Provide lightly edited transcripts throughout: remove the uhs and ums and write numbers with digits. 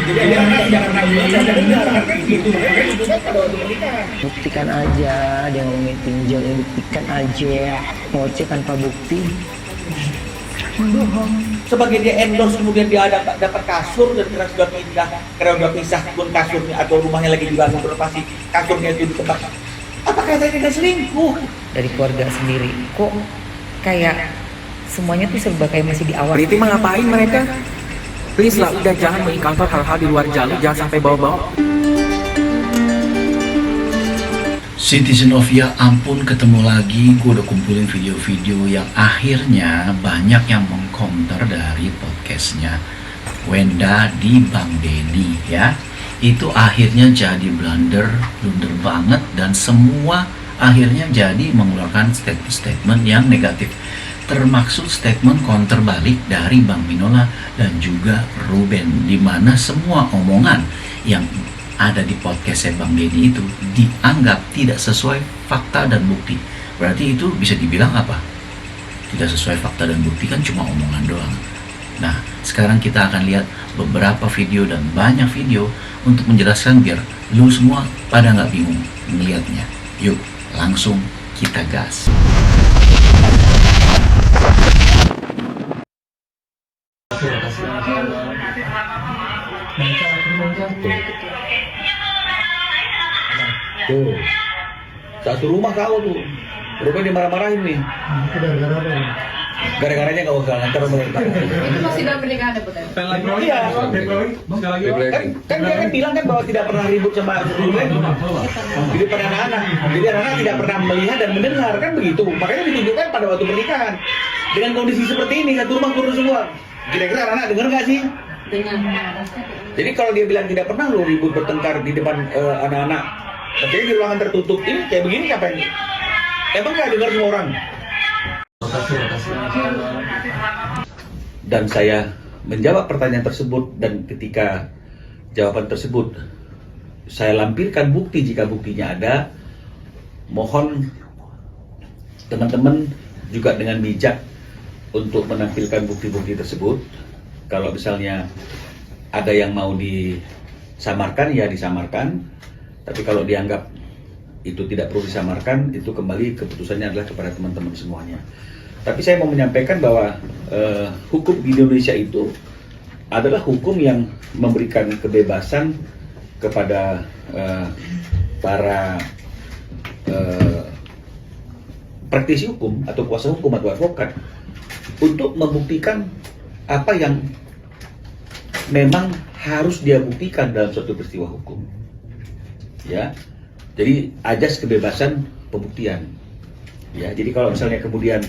Jadi anak tidak pernah melihat dan dengar kan gitu. Makanya dibutuhkan pada waktu pernikahan. Buktikan aja, dia ngomongin pinjol ini, buktikan aja. Ngoceh tanpa bukti. Bohong. Sebagai dia endorse kemudian dia dapat kasur dan karena sudah pisah pun kasurnya atau rumahnya lagi dibangun renovasi, kasurnya itu ditebak. Apakah saya tidak selingkuh? Dari keluarga sendiri, kok kayak semuanya tuh serba kayak masih di awal. Berarti mah ngapain mereka? Please lah, udah jangan mengikat hal-hal di luar jalur, jangan sampai bawa-bawa. Citizen of ya ampun, ketemu lagi. Gue udah kumpulin video-video yang akhirnya banyak yang mengcounter dari podcastnya Wenda di Bang Denny ya. Itu akhirnya jadi blunder banget, dan semua akhirnya jadi mengeluarkan statement yang negatif, termaksud statement counter balik dari Bang Minola dan juga Ruben, di mana semua omongan yang ada di podcastnya Bang Denny itu dianggap tidak sesuai fakta dan bukti. Berarti itu bisa dibilang apa? Tidak sesuai fakta dan bukti kan cuma omongan doang. Nah, sekarang kita akan lihat beberapa video dan banyak video untuk menjelaskan biar lu semua pada nggak bingung melihatnya. Yuk, langsung kita gas. Tuh, satu rumah kau tuh, rupanya dimarah-marahin nih. Gara-garanya nggak usah ngantar mereka. Itu masih dalam pernikahan ya, Putra? Iya. Kan dia kan bilang kan bahwa tidak pernah ribut sama Ruben di depan anak-anak. Jadi anak-anak tidak pernah melihat dan mendengar, kan begitu. Makanya ditunjukkan pada waktu pernikahan. Dengan kondisi seperti ini, satu rumah turun semua. Kira-kira anak-anak dengar nggak sih? Dengan Jadi kalau dia bilang tidak pernah lo ribut bertengkar di depan anak-anak, tapi di ruangan tertutup ini kayak begini ngapain? Emang nggak dengar semua orang? Dan saya menjawab pertanyaan tersebut, dan ketika jawaban tersebut saya lampirkan bukti, jika buktinya ada, mohon teman-teman juga dengan bijak untuk menampilkan bukti-bukti tersebut. Kalau misalnya ada yang mau disamarkan, ya disamarkan. Tapi kalau dianggap itu tidak perlu disamarkan, itu kembali keputusannya adalah kepada teman-teman semuanya. Tapi saya mau menyampaikan bahwa hukum di Indonesia itu adalah hukum yang memberikan kebebasan kepada para praktisi hukum atau kuasa hukum atau advokat untuk membuktikan apa yang memang harus dia buktikan dalam suatu peristiwa hukum. Ya, jadi ajas kebebasan pembuktian. Ya, jadi kalau misalnya kemudian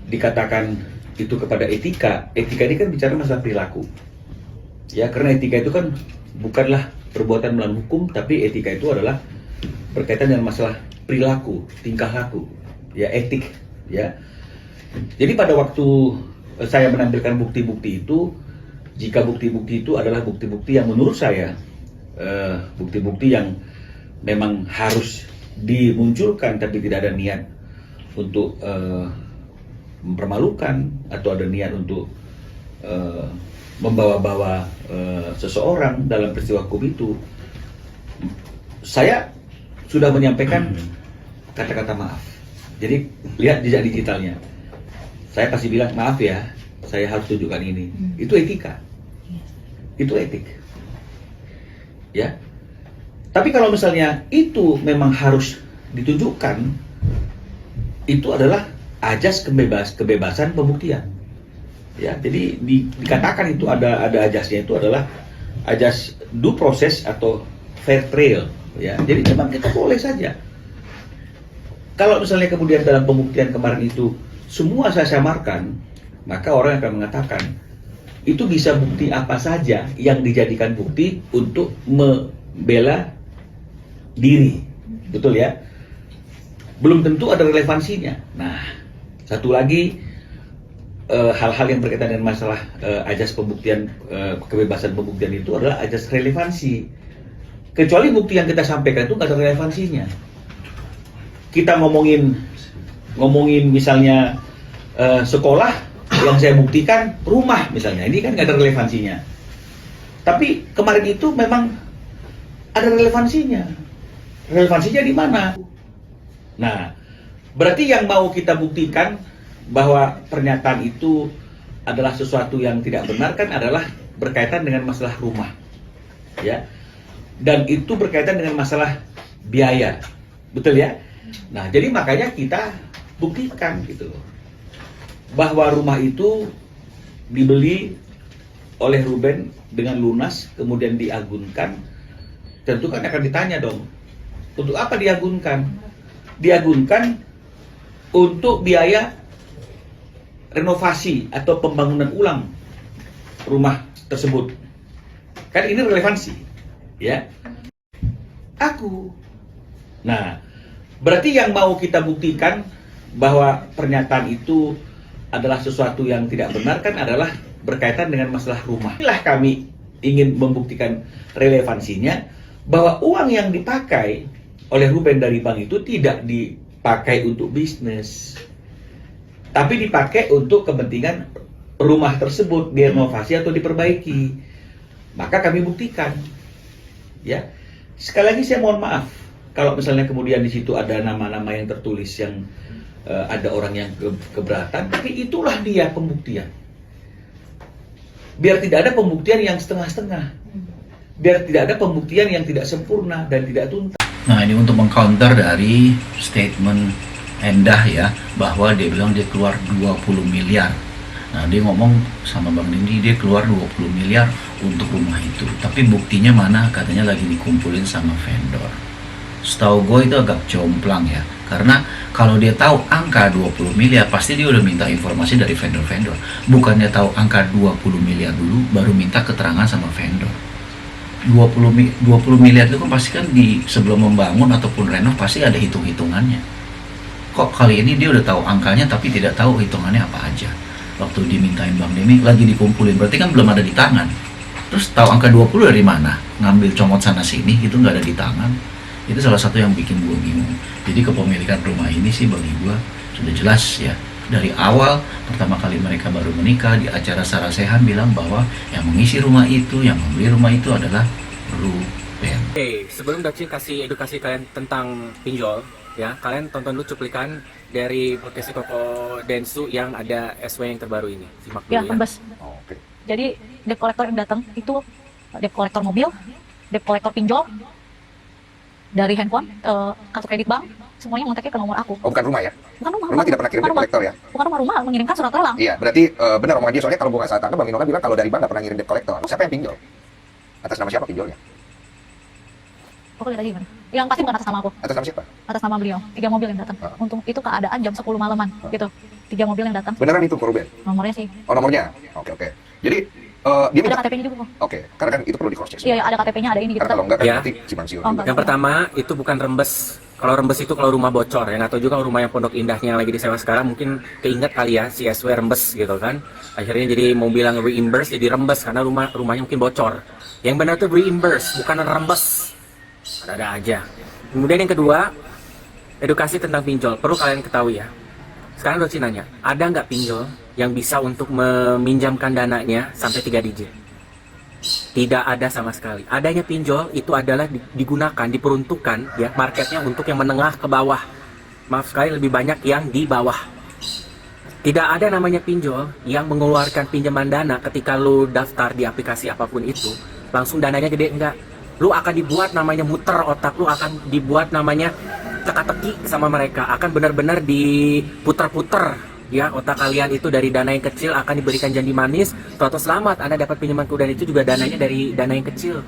dikatakan itu kepada etika, etika ini kan bicara masalah perilaku. Ya, karena etika itu kan bukanlah perbuatan melawan hukum, tapi etika itu adalah berkaitan dengan masalah perilaku, tingkah laku, ya etik. Ya, jadi pada waktu saya menampilkan bukti-bukti itu, jika bukti-bukti itu adalah bukti-bukti yang menurut saya bukti-bukti yang memang harus dimunculkan, tapi tidak ada niat untuk mempermalukan atau ada niat untuk membawa-bawa seseorang dalam peristiwa hukum itu, saya sudah menyampaikan kata-kata maaf. Jadi lihat jejak digitalnya, saya pasti bilang maaf ya, saya harus tunjukkan ini. Itu etika, itu etik. Ya. Tapi kalau misalnya itu memang harus ditunjukkan, itu adalah ajas kebebasan pembuktian. Ya, jadi dikatakan itu ada ajasnya, itu adalah ajas due process atau fair trial. Ya, jadi memang kita boleh saja. Kalau misalnya kemudian dalam pembuktian kemarin itu semua saya samarkan, maka orang akan mengatakan itu bisa bukti apa saja yang dijadikan bukti untuk membela diri, betul ya? Belum tentu ada relevansinya. Nah, satu lagi hal-hal yang berkaitan dengan masalah ajas pembuktian, kebebasan pembuktian itu adalah ajas relevansi. Kecuali bukti yang kita sampaikan itu nggak ada relevansinya. Kita ngomongin misalnya sekolah, yang saya buktikan rumah misalnya, ini kan nggak ada relevansinya. Tapi kemarin itu memang ada relevansinya. Relevansinya di mana? Nah, berarti yang mau kita buktikan bahwa pernyataan itu adalah sesuatu yang tidak benar kan adalah berkaitan dengan masalah rumah. Ya. Dan itu berkaitan dengan masalah biaya. Betul ya? Nah, jadi makanya kita buktikan gitu loh. Bahwa rumah itu dibeli oleh Ruben dengan lunas, kemudian diagunkan. Tentu kan akan ditanya dong, untuk apa diagunkan? Diagunkan untuk biaya renovasi atau pembangunan ulang rumah tersebut. Kan ini relevansi, ya. Aku. Nah, berarti yang mau kita buktikan bahwa pernyataan itu adalah sesuatu yang tidak benar kan adalah berkaitan dengan masalah rumah. Inilah kami ingin membuktikan relevansinya bahwa uang yang dipakai oleh Ruben dari bank itu tidak dipakai untuk bisnis, tapi dipakai untuk kepentingan rumah tersebut direnovasi atau diperbaiki. Maka kami buktikan, ya. Sekali lagi saya mohon maaf kalau misalnya kemudian di situ ada nama-nama yang tertulis yang ada orang yang keberatan, tapi itulah dia pembuktian. Biar tidak ada pembuktian yang setengah-setengah, biar tidak ada pembuktian yang tidak sempurna dan tidak tuntas. Nah, ini untuk mengcounter dari statement Endah ya, bahwa dia bilang dia keluar 20 miliar. Nah, dia ngomong sama Bang Dindi dia keluar 20 miliar untuk rumah itu. Tapi buktinya mana? Katanya lagi dikumpulin sama vendor. Setahu gue itu agak jomplang ya. Karena kalau dia tahu angka 20 miliar, pasti dia udah minta informasi dari vendor-vendor. Bukannya tahu angka 20 miliar dulu, baru minta keterangan sama vendor. 20 miliar itu kan pasti kan di sebelum membangun ataupun renov pasti ada hitung-hitungannya. Kok kali ini dia udah tahu angkanya tapi tidak tahu hitungannya apa aja. Waktu dimintain Bang Demi lagi dikumpulin, berarti kan belum ada di tangan. Terus tahu angka 20 dari mana? Ngambil comot sana sini, itu nggak ada di tangan. Itu salah satu yang bikin gue bingung. Jadi kepemilikan rumah ini sih bagi gue sudah jelas ya. Dari awal, pertama kali mereka baru menikah, di acara Sarasehan bilang bahwa yang mengisi rumah itu, yang membeli rumah itu adalah Ruben. Oke, sebelum Dacin kasih edukasi kalian tentang pinjol, ya kalian tonton dulu cuplikan dari podcast Koko Densu yang ada SW yang terbaru ini. Simak dulu Ya, ya. tembus. Jadi debt collector yang datang itu debt collector mobil, debt collector pinjol dari handphone, kartu kredit bank, semuanya ngontaknya ke nomor aku. Oh, bukan rumah ya? Bukan rumah. Rumah tidak pernah kirim bukan debt collector ya? Bukan rumah mengirimkan surat lelang. Iya, berarti benar omongan dia. Soalnya kalau gue nggak salah tangkap, Bang Inola bilang kalau dari bank nggak pernah ngirim debt collector. Siapa yang pinjol? Atas nama siapa pinjolnya? Aku lihat aja gimana. Yang pasti bukan atas nama aku, Atas nama siapa? atas nama beliau. 3 mobil yang datang. Untung itu keadaan jam 10 malaman gitu. 3 mobil yang datang. Beneran itu Ruben? Nomornya sih. Oh, nomornya? Oke. Jadi, dia Ada minta... KTP-nya juga kok. Oke, karena kan itu perlu di cross check. Iya, ada KTP-nya, ada ini gitu. Karena kalau enggak kan Ya. nanti simpang siur. Oh, enggak. Yang pertama itu bukan rembes. Kalau rembes itu kalau rumah bocor, yang atau juga rumah yang Pondok Indahnya yang lagi disewa sekarang mungkin keinget kali ya si SW rembes gitu kan. Akhirnya jadi mau bilang reimburse jadi rembes karena rumahnya mungkin bocor. Yang benar tuh reimburse bukan rembes. Ada aja. Kemudian yang kedua, edukasi tentang pinjol. Perlu kalian ketahui ya. Sekarang Doci nanya, ada nggak pinjol yang bisa untuk meminjamkan dananya sampai 3 digit? Tidak ada sama sekali. Adanya pinjol itu adalah digunakan, diperuntukkan ya marketnya untuk yang menengah ke bawah. Maaf sekali lebih banyak yang di bawah. Tidak ada namanya pinjol yang mengeluarkan pinjaman dana ketika lu daftar di aplikasi apapun itu, langsung dananya gede, enggak. Lu akan dibuat namanya muter otak, lu akan dibuat namanya teka-teki sama mereka, akan benar-benar diputer-puter ya otak kalian itu dari dana yang kecil akan diberikan janji manis, suatu selamat Anda dapat pinjaman dan itu juga dananya dari dana yang kecil.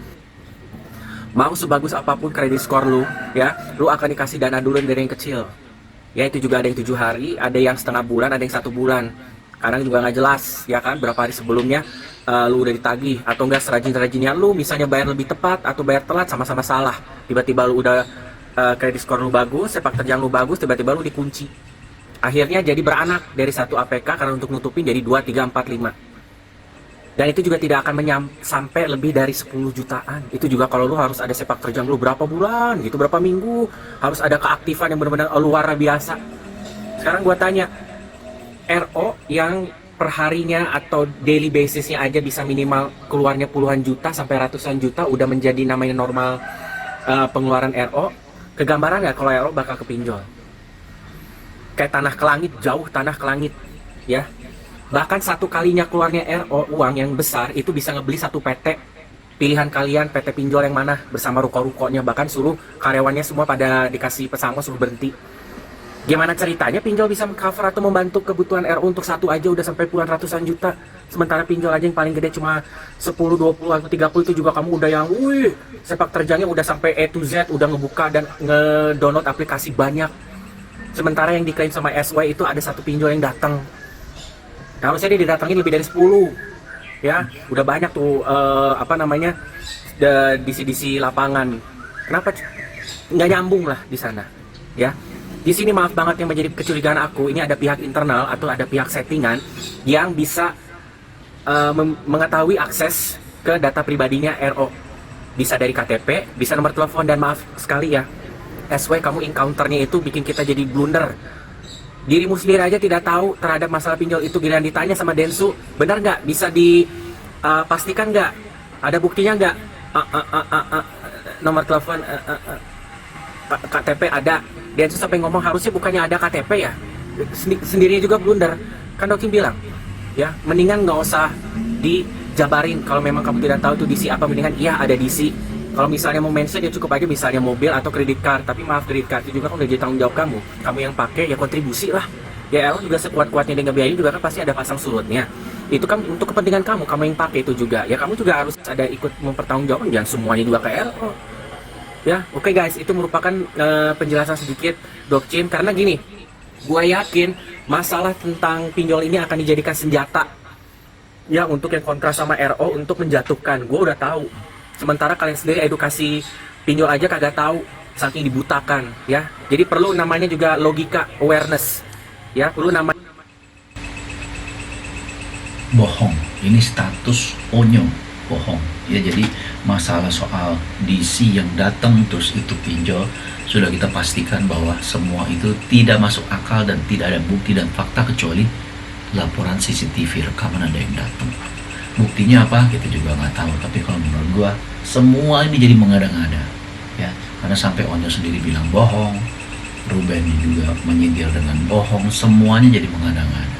Mau sebagus apapun kredit skor lu ya, lu akan dikasih dana dulu dari yang kecil. Ya itu juga ada yang 7 hari, ada yang setengah bulan, ada yang 1 bulan. Kadang juga nggak jelas ya kan berapa hari sebelumnya lu udah ditagih atau enggak serajin-rajinnya lu misalnya bayar lebih tepat atau bayar telat sama-sama salah. Tiba-tiba lu udah kredit skor lu bagus, sepak terjang lu bagus, tiba-tiba lu dikunci. Akhirnya jadi beranak dari 1 APK karena untuk nutupin jadi 2, 3, 4, 5. Dan itu juga tidak akan sampai lebih dari 10 jutaan. Itu juga kalau lu harus ada sepak terjang lu berapa bulan gitu, berapa minggu, harus ada keaktifan yang benar-benar luar biasa. Sekarang gua tanya, RO yang perharinya atau daily basisnya aja bisa minimal keluarnya puluhan juta sampai ratusan juta udah menjadi namanya normal pengeluaran RO. Kegambaran nggak kalau RO bakal kepinjol? Kayak tanah ke langit, jauh tanah ke langit, ya. Bahkan satu kalinya keluarnya RO uang yang besar itu bisa ngebeli satu PT. Pilihan kalian PT pinjol yang mana bersama ruko-rukonya, bahkan suruh karyawannya semua pada dikasih pesangon suruh berhenti. Gimana ceritanya pinjol bisa cover atau membantu kebutuhan RO untuk satu aja udah sampai puluhan ratusan juta. Sementara pinjol aja yang paling gede cuma 10, 20, atau 30 itu juga kamu udah yang wih, sepak terjangnya udah sampai A to Z, udah ngebuka dan nge-download aplikasi banyak. Sementara yang diklaim sama SW itu ada satu pinjol yang datang. Harusnya dia didatangin lebih dari 10. Ya, udah banyak tuh DC lapangan. Kenapa nggak nyambung lah di sana? Ya. Di sini maaf banget yang menjadi kecurigaan aku, ini ada pihak internal atau ada pihak settingan yang bisa mengetahui akses ke data pribadinya RO. Bisa dari KTP, bisa nomor telepon, dan maaf sekali ya, SW kamu encounternya itu bikin kita jadi blunder. Dirimu sendiri aja tidak tahu terhadap masalah pinjol itu, giliran ditanya sama Densu, benar nggak? Bisa dipastikan nggak? Ada buktinya nggak? Nomor telepon, KTP ada. Densu sampai ngomong harusnya bukannya ada KTP ya, sendirinya juga blunder. Kan Dokim bilang, ya mendingan nggak usah dijabarin. Kalau memang kamu tidak tahu itu DC apa, mendingan iya ada DC. Kalau misalnya mau mention ya cukup aja misalnya mobil atau kredit card. Tapi maaf, kredit card itu juga kan udah jadi tanggung jawab kamu yang pakai ya kontribusi lah. Ya juga sekuat-kuatnya dia ngebiayain juga kan pasti ada pasang surutnya. Itu kan untuk kepentingan kamu yang pakai itu juga. Ya kamu juga harus ada ikut mempertanggungjawabkan, jangan semuanya juga ke RO. Ya, oke guys, itu merupakan penjelasan sedikit Dokcim, karena gini, gue yakin masalah tentang pinjol ini akan dijadikan senjata ya untuk yang kontra sama RO untuk menjatuhkan. Gue udah tahu. Sementara kalian sendiri edukasi pinjol aja kagak tahu, saking dibutakan ya. Jadi perlu namanya juga logika, awareness. Ya, perlu namanya Bohong, ini status onyo, bohong. Ya, jadi masalah soal DC yang datang terus itu pinjol, sudah kita pastikan bahwa semua itu tidak masuk akal dan tidak ada bukti dan fakta kecuali laporan CCTV rekaman ada yang datang. Buktinya apa? Kita juga nggak tahu. Tapi kalau menurut gua semua ini jadi mengada-ngada, ya. Karena sampai Onyo sendiri bilang bohong, Ruben juga menyindir dengan bohong, semuanya jadi mengada-ngada.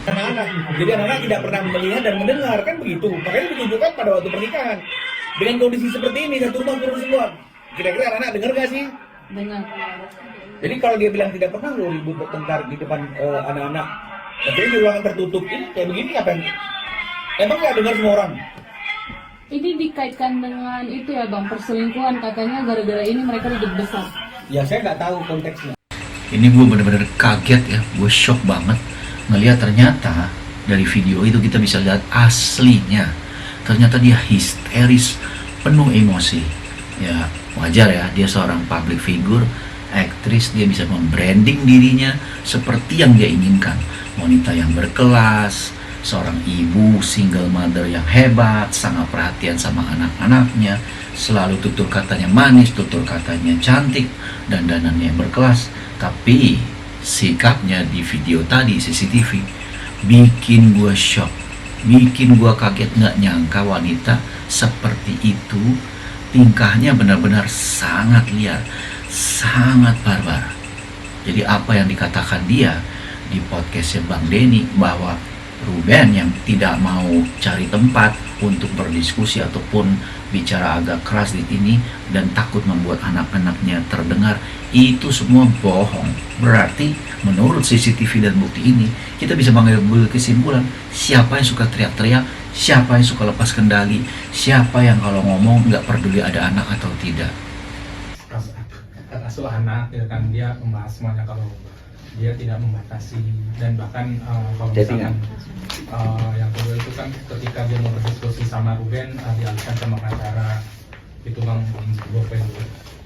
Anak-anak, jadi anak-anak tidak pernah melihat dan mendengar, kan begitu. Makanya ditunjukkan pada waktu pernikahan. Dengan kondisi seperti ini, satu rumah turun semua. Kira-kira anak-anak dengar gak sih? Dengar. Jadi kalau dia bilang tidak pernah lo ribut bertengkar di depan anak-anak, tapi di ruangan tertutup ini kayak begini apa? Emang nggak dengar semua orang? Ini dikaitkan dengan itu ya Bang, perselingkuhan, katanya gara-gara ini mereka ribut besar. Ya saya nggak tahu konteksnya. Ini gue bener-bener kaget ya, gue shock banget ngelihat ternyata dari video itu kita bisa lihat aslinya. Ternyata dia histeris, penuh emosi. Ya wajar ya, dia seorang public figure, aktris, dia bisa membranding dirinya seperti yang dia inginkan. Wanita yang berkelas, seorang ibu, single mother yang hebat, sangat perhatian sama anak-anaknya, selalu tutur katanya manis, tutur katanya cantik, dan dandanannya yang berkelas. Tapi sikapnya di video tadi CCTV bikin gue shock, bikin gue kaget, nggak nyangka wanita seperti itu. Tingkahnya benar-benar sangat liar, sangat barbar. Jadi apa yang dikatakan dia di podcastnya Bang Denny, bahwa Ruben yang tidak mau cari tempat untuk berdiskusi ataupun bicara agak keras di sini dan takut membuat anak-anaknya terdengar, itu semua bohong. Berarti menurut CCTV dan bukti ini, kita bisa mengambil kesimpulan siapa yang suka teriak-teriak, siapa yang suka lepas kendali, siapa yang kalau ngomong nggak peduli ada anak atau tidak. Asuh anak ya kan, dia membahas semuanya, kalau dia tidak membatasi. Dan bahkan kalau misalkan yang kedua itu kan ketika dia mau berdiskusi sama Ruben, dialihkan sama pengacara itu Bang Gopen.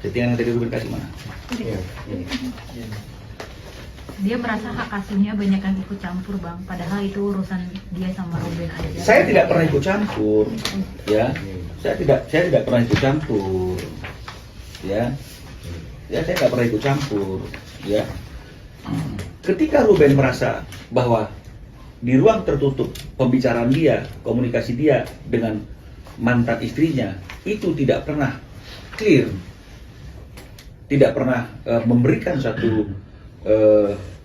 Settingan yang tadi Ruben kasih mana? Iya. Dia merasa hak asuhnya banyak yang ikut campur Bang, padahal itu urusan dia sama Ruben aja. Saya tidak pernah ikut campur, ya. Saya tidak pernah ikut campur, ya. Ya saya tidak pernah ikut campur, ya. Ketika Ruben merasa bahwa di ruang tertutup pembicaraan dia, komunikasi dia dengan mantan istrinya itu tidak pernah clear, tidak pernah memberikan satu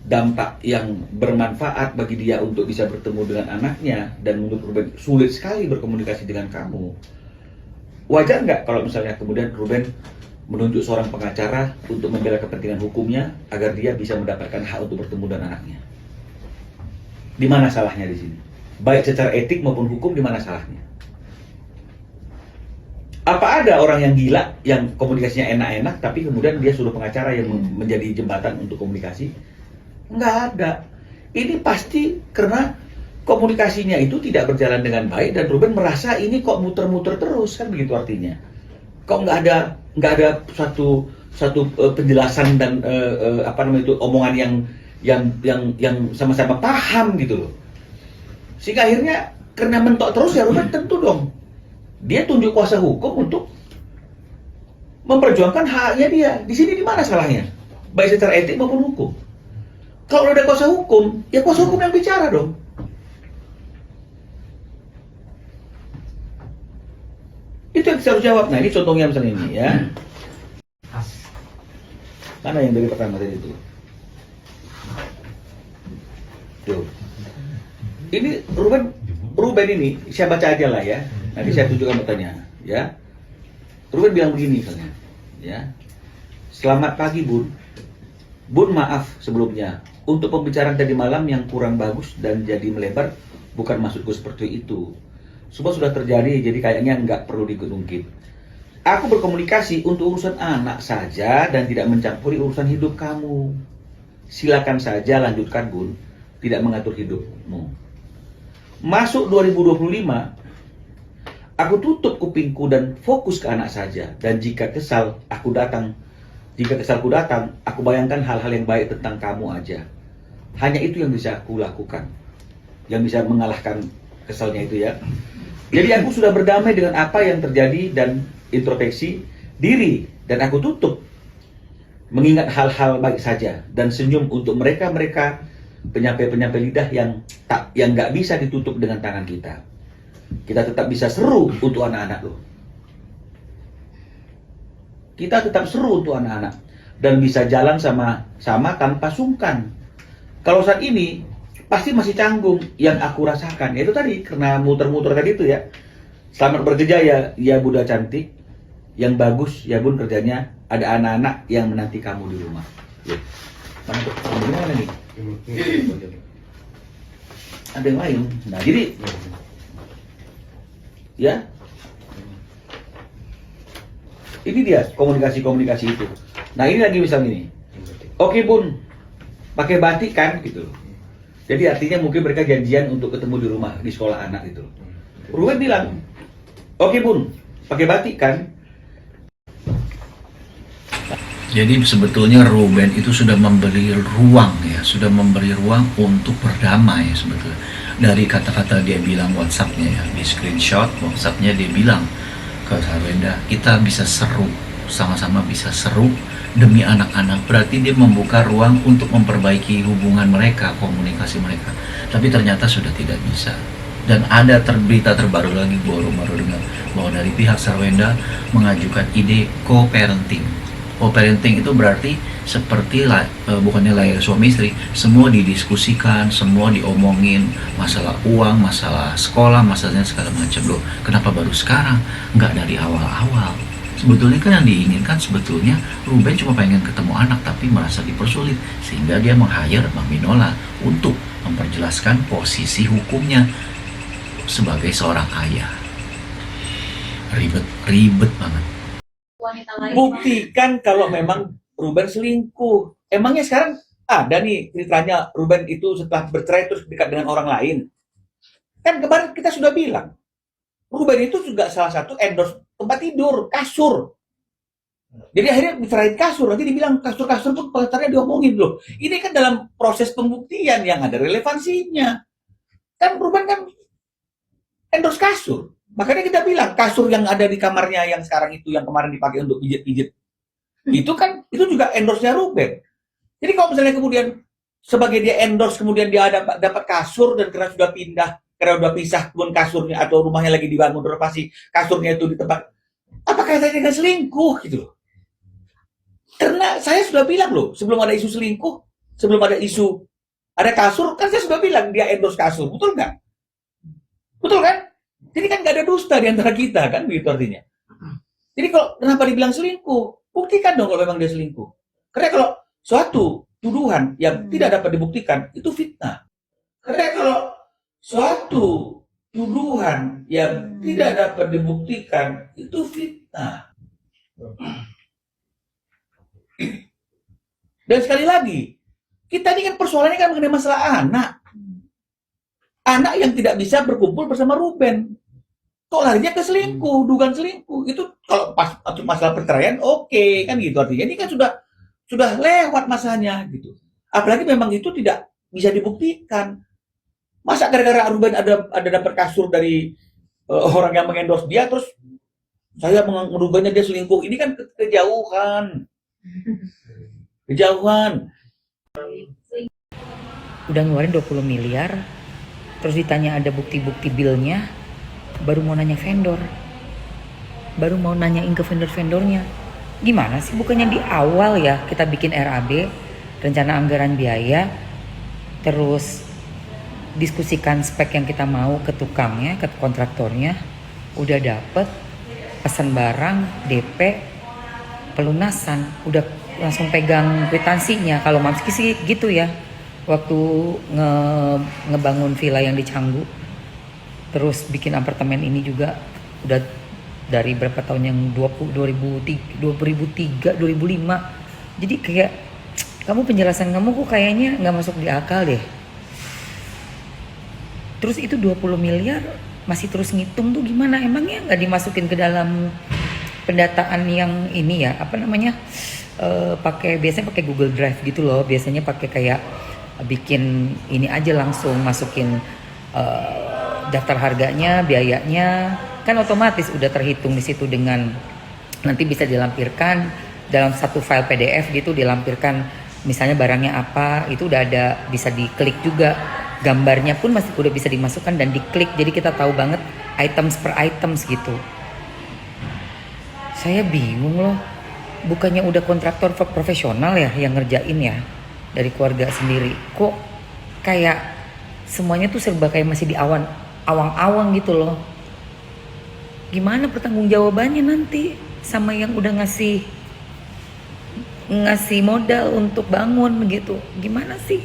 dampak yang bermanfaat bagi dia untuk bisa bertemu dengan anaknya, dan menurut Ruben sulit sekali berkomunikasi dengan kamu. Wajar nggak kalau misalnya kemudian Ruben menunjuk seorang pengacara untuk membela kepentingan hukumnya agar dia bisa mendapatkan hak untuk bertemu dengan anaknya? Di mana salahnya di sini? Baik secara etik maupun hukum, di mana salahnya? Apa ada orang yang gila, yang komunikasinya enak-enak, tapi kemudian dia suruh pengacara yang menjadi jembatan untuk komunikasi? Nggak ada. Ini pasti karena komunikasinya itu tidak berjalan dengan baik, dan Ruben merasa ini kok muter-muter terus, kan begitu artinya. Kok nggak ada satu penjelasan dan omongan yang sama-sama paham gitu loh. Sehingga akhirnya karena mentok terus ya Ruben tentu dong dia tunjuk kuasa hukum untuk memperjuangkan haknya dia. Di sini di mana salahnya? Baik secara etik maupun hukum. Kalau udah ada kuasa hukum, ya kuasa hukum yang bicara dong. Itu yang saya harus jawab. Nah ini contohnya misalnya ini ya. Mana yang dari pertama tadi itu? Tuh. Ini Ruben ini saya baca aja lah ya. Nanti saya tunjukkan pertanyaan ya. Ruben bilang begini misalnya ya. Selamat pagi Bun. Bun maaf sebelumnya untuk pembicaraan tadi malam yang kurang bagus dan jadi melebar, bukan maksudku seperti itu. Semua sudah terjadi, jadi kayaknya nggak perlu diungkit. Aku berkomunikasi untuk urusan anak saja dan tidak mencampuri urusan hidup kamu. Silakan saja lanjutkan Bun, tidak mengatur hidupmu. Masuk 2025, aku tutup kupingku dan fokus ke anak saja. Dan jika kesal, jika kesalku datang, aku bayangkan hal-hal yang baik tentang kamu aja. Hanya itu yang bisa aku lakukan, yang bisa mengalahkan kesalnya itu ya. Jadi aku sudah berdamai dengan apa yang terjadi dan introspeksi diri, dan aku tutup mengingat hal-hal baik saja dan senyum untuk mereka penyampai lidah yang nggak bisa ditutup dengan tangan kita. Kita tetap bisa seru untuk anak-anak loh. Kita tetap seru untuk anak-anak dan bisa jalan sama tanpa sungkan. Kalau saat ini pasti masih canggung yang aku rasakan. Itu tadi karena muter-muter tadi itu ya. Selamat bekerja ya Bunda cantik. Yang bagus ya Bun kerjanya. Ada anak-anak yang menanti kamu di rumah. Ya. Mana nih? Ada yang lain. Nah jadi ya. Ini dia komunikasi itu. Nah ini lagi misalnya ini. Oke Bun, pakai batik kan gitu. Jadi artinya mungkin mereka janjian untuk ketemu di rumah, di sekolah anak gitu. Ruben bilang, oke Bun, pakai batik kan? Jadi sebetulnya Ruben itu sudah memberi ruang ya, sudah memberi ruang untuk berdamai sebetulnya. Dari kata-kata dia bilang WhatsApp-nya ya, di screenshot WhatsApp-nya dia bilang ke Sarwenda, kita bisa seru, sama-sama bisa seru demi anak-anak. Berarti dia membuka ruang untuk memperbaiki hubungan mereka, komunikasi mereka. Tapi ternyata sudah tidak bisa. Dan ada berita terbaru lagi, baru dengar bahwa dari pihak Sarwenda mengajukan ide co-parenting. Co-parenting itu berarti seperti bukannya lahir suami istri, semua didiskusikan, semua diomongin, masalah uang, masalah sekolah, masalahnya segala macam. Loh, kenapa baru sekarang? Nggak dari awal-awal. Sebetulnya kan yang diinginkan sebetulnya Ruben cuma pengen ketemu anak tapi merasa dipersulit, sehingga dia meng-hire Bang Minola untuk memperjelaskan posisi hukumnya sebagai seorang ayah. Ribet banget. Buktikan kalau memang Ruben selingkuh. Emangnya sekarang ada nih ceritanya Ruben itu setelah bercerai terus dekat dengan orang lain? Kan kemarin kita sudah bilang, Ruben itu juga salah satu endorse tempat tidur, kasur. Jadi akhirnya bicarain kasur, nanti dibilang kasur-kasur pun pacarnya diomongin loh. Ini kan dalam proses pembuktian yang ada relevansinya. Kan Ruben kan endorse kasur. Makanya kita bilang kasur yang ada di kamarnya yang sekarang itu, yang kemarin dipakai untuk pijit-pijit, itu kan itu juga endorse-nya Ruben. Jadi kalau misalnya kemudian sebagai dia endorse kemudian dia dapat kasur dan karena sudah pindah, karena sudah pisah kebun kasurnya atau rumahnya lagi dibangun renovasi, kasurnya itu di tempat, apakah saya dengan selingkuh gitu loh? Karena saya sudah bilang loh, sebelum ada isu selingkuh, sebelum ada isu ada kasur, kan saya sudah bilang dia endorse kasur, betul nggak? Betul kan? Jadi kan nggak ada dusta di antara kita kan, begitu artinya. Jadi kalau kenapa dibilang selingkuh, buktikan dong kalau memang dia selingkuh. Karena kalau suatu tuduhan yang tidak dapat dibuktikan itu fitnah. Karena kalau suatu tuduhan yang tidak dapat dibuktikan itu fitnah. Dan sekali lagi, kita ini kan persoalannya kan mengenai masalah anak. Anak yang tidak bisa berkumpul bersama Ruben. Kok larinya ke selingkuh, dugaan selingkuh. Itu kalau pas masalah perceraian, oke, kan gitu artinya. Ini kan sudah lewat masanya gitu. Apalagi memang itu tidak bisa dibuktikan. Masa gara-gara Ruben ada dapat kasur dari orang yang mengendorse dia, terus saya menduga dia selingkuh. Ini kan kejauhan. Kejauhan. Udah ngeluarin 20 miliar, terus ditanya ada bukti-bukti bilnya, baru mau nanya vendor. Baru mau nanyain ke vendor-vendornya. Gimana sih, bukannya di awal ya kita bikin RAB, rencana anggaran biaya, terus diskusikan spek yang kita mau ke tukangnya, ke kontraktornya, udah dapet, pesan barang, DP, pelunasan, udah langsung pegang kwitansinya. Kalau Mamski sih gitu ya, waktu ngebangun villa yang di Canggu, terus bikin apartemen ini juga udah dari berapa tahun yang 2003, 2005. Jadi kayak kamu penjelasan kamu kok kayaknya nggak masuk di akal deh. Terus itu 20 miliar masih terus ngitung tuh gimana? Emangnya nggak dimasukin ke dalam pendataan yang ini ya, apa namanya, biasanya pakai Google Drive gitu loh. Biasanya pakai kayak bikin ini aja langsung masukin daftar harganya, biayanya, kan otomatis udah terhitung di situ dengan nanti bisa dilampirkan dalam satu file PDF gitu, dilampirkan misalnya barangnya apa, itu udah ada, bisa diklik juga. Gambarnya pun masih udah bisa dimasukkan dan diklik, jadi kita tahu banget items per items gitu. Saya bingung loh, bukannya udah kontraktor profesional ya yang ngerjain ya dari keluarga sendiri, kok kayak semuanya tuh serba kayak masih di awang-awang gitu loh. Gimana pertanggungjawabannya nanti sama yang udah ngasih modal untuk bangun begitu? Gimana sih?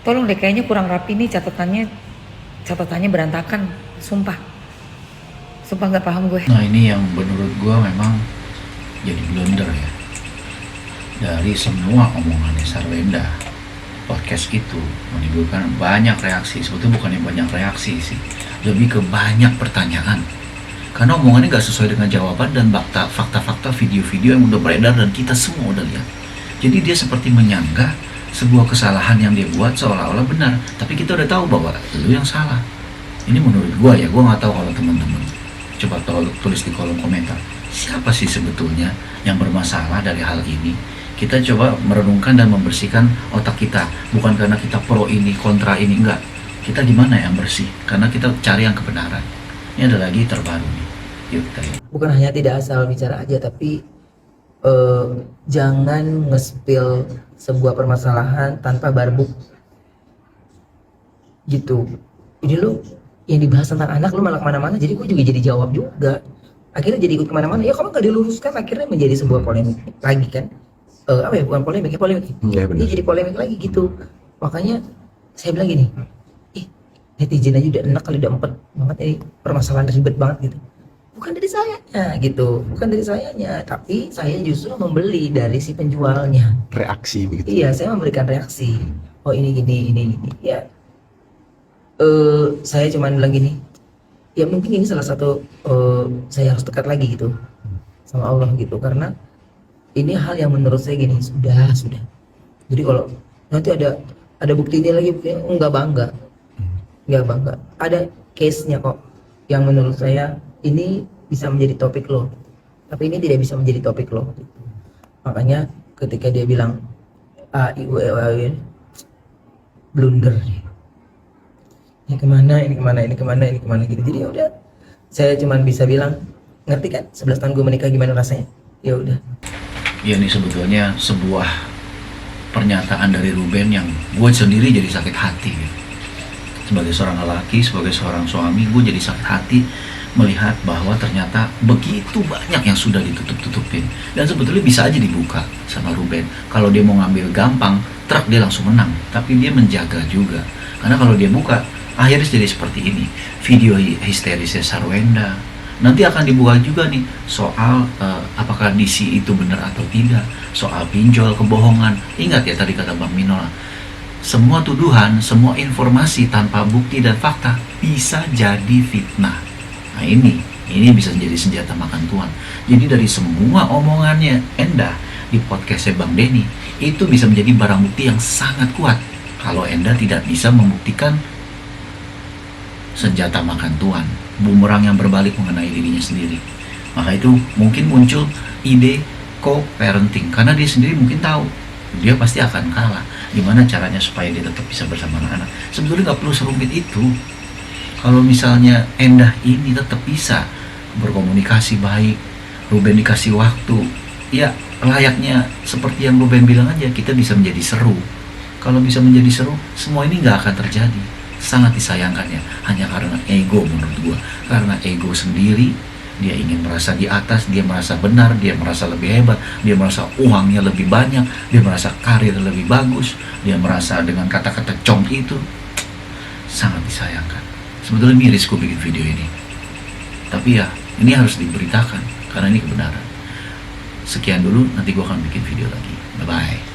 Tolong deh, kayaknya kurang rapi nih catatannya berantakan, sumpah nggak paham gue. Nah, ini yang menurut gue memang jadi blunder ya. Dari semua omongannya Sarwenda, podcast itu menimbulkan banyak reaksi. Sebetulnya bukan yang banyak reaksi sih, lebih ke banyak pertanyaan. Karena omongannya nggak sesuai dengan jawaban dan fakta-fakta video-video yang udah beredar dan kita semua udah lihat. Jadi dia seperti menyanggah sebuah kesalahan yang dia buat seolah-olah benar, tapi kita udah tahu bahwa lu yang salah. Ini menurut gua ya, gua nggak tahu kalau teman-teman. Coba tulis di kolom komentar, siapa sih sebetulnya yang bermasalah dari hal ini? Kita coba merenungkan dan membersihkan otak kita, bukan karena kita pro ini kontra ini, enggak. Kita gimana yang bersih? Karena kita cari yang kebenaran. Ini ada lagi terbaru nih. Yuk kita lihat. Bukan hanya tidak asal bicara aja, tapi jangan nge-spill sebuah permasalahan tanpa barbuk gitu. Ini lu yang dibahas tentang anak lu malah kemana-mana, jadi gue juga jadi jawab juga, akhirnya jadi ikut kemana-mana. Ya kalau nggak diluruskan akhirnya menjadi sebuah polemik lagi kan. Bukan polemik ya, ini jadi polemik lagi gitu. Makanya saya bilang gini, netizen aja udah enak kali, udah empet banget ini permasalahan ribet banget gitu. Bukan dari sayanya gitu, bukan dari sayanya, tapi saya justru membeli dari si penjualnya. Reaksi begitu. Iya, saya memberikan reaksi. Oh ini gini. Ya, saya cuma bilang gini. Ya mungkin ini salah satu saya harus dekat lagi gitu sama Allah gitu, karena ini hal yang menurut saya gini sudah. Jadi kalau nanti ada bukti ini lagi, enggak bangga. Ada case-nya kok yang menurut saya ini bisa menjadi topik lo, tapi ini tidak bisa menjadi topik lo. Makanya ketika dia bilang A I U E O A blunder nih. Ini kemana gitu. Jadi ya udah, saya cuman bisa bilang, ngerti kan 11 tahun gue menikah gimana rasanya, ya udah. Ya ini sebetulnya sebuah pernyataan dari Ruben yang gue sendiri jadi sakit hati gitu. Sebagai seorang lelaki, sebagai seorang suami, gue jadi sakit hati melihat bahwa ternyata begitu banyak yang sudah ditutup-tutupin. Dan sebetulnya bisa aja dibuka sama Ruben. Kalau dia mau ngambil gampang, truk dia langsung menang. Tapi dia menjaga juga. Karena kalau dia buka, akhirnya jadi seperti ini. Video histerisnya Sarwenda. Nanti akan dibuka juga nih soal apakah DC itu benar atau tidak. Soal pinjol, kebohongan. Ingat ya tadi kata Bang Minola. Semua tuduhan, semua informasi tanpa bukti dan fakta bisa jadi fitnah. Nah ini bisa menjadi senjata makan tuan. Jadi dari semua omongannya Endah di podcastnya Bang Denny, itu bisa menjadi barang bukti yang sangat kuat kalau Endah tidak bisa membuktikan senjata makan tuan, bumerang yang berbalik mengenai dirinya sendiri. Maka itu mungkin muncul ide co-parenting, karena dia sendiri mungkin tahu dia pasti akan kalah. Gimana caranya supaya dia tetap bisa bersama anak-anak? Sebetulnya nggak perlu serumit itu. Kalau misalnya Endah ini tetap bisa berkomunikasi baik, Ruben dikasih waktu, ya layaknya seperti yang Ruben bilang aja, kita bisa menjadi seru. Kalau bisa menjadi seru, semua ini nggak akan terjadi. Sangat disayangkan ya, hanya karena ego menurut gua. Karena ego sendiri, dia ingin merasa di atas, dia merasa benar, dia merasa lebih hebat, dia merasa uangnya lebih banyak, dia merasa karir lebih bagus, dia merasa dengan kata-kata cong itu. Sangat disayangkan. Sebetulnya miris gue bikin video ini. Tapi ya, ini harus diberitakan karena ini kebenaran. Sekian dulu, nanti gue akan bikin video lagi. Bye-bye.